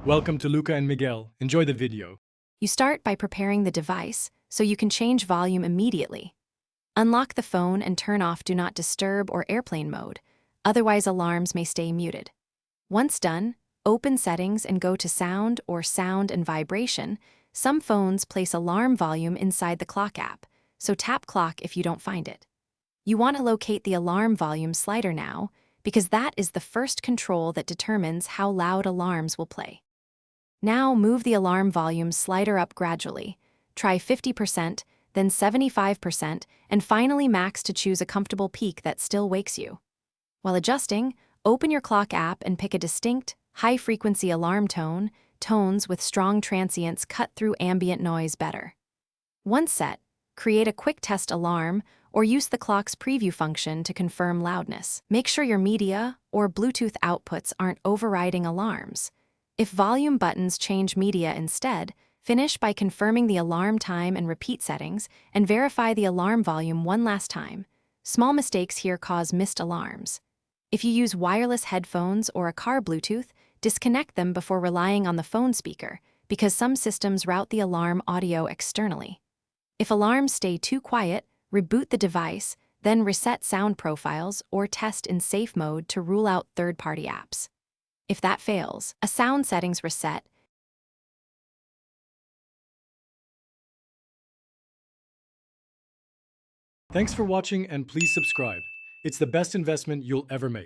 Welcome to Luca and Miguel. Enjoy the video. You start by preparing the device so you can change volume immediately. Unlock the phone and turn off Do Not Disturb or Airplane mode, otherwise alarms may stay muted. Once done, open Settings and go to Sound or Sound and Vibration. Some phones place alarm volume inside the clock app, so tap Clock if you don't find it. You want to locate the alarm volume slider now, because that is the first control that determines how loud alarms will play. Now move the alarm volume slider up gradually. Try 50%, then 75%, and finally max to choose a comfortable peak that still wakes you. While adjusting, open your clock app and pick a distinct, high-frequency alarm tone. Tones with strong transients cut through ambient noise better. Once set, create a quick test alarm or use the clock's preview function to confirm loudness. Make sure your media or Bluetooth outputs aren't overriding alarms. If volume buttons change media instead, finish by confirming the alarm time and repeat settings, and verify the alarm volume one last time. Small mistakes here cause missed alarms. If you use wireless headphones or a car Bluetooth, disconnect them before relying on the phone speaker, because some systems route the alarm audio externally. If alarms stay too quiet, reboot the device, then reset sound profiles or test in safe mode to rule out third-party apps. If that fails, a sound settings reset. Thanks for watching and please subscribe. It's the best investment you'll ever make.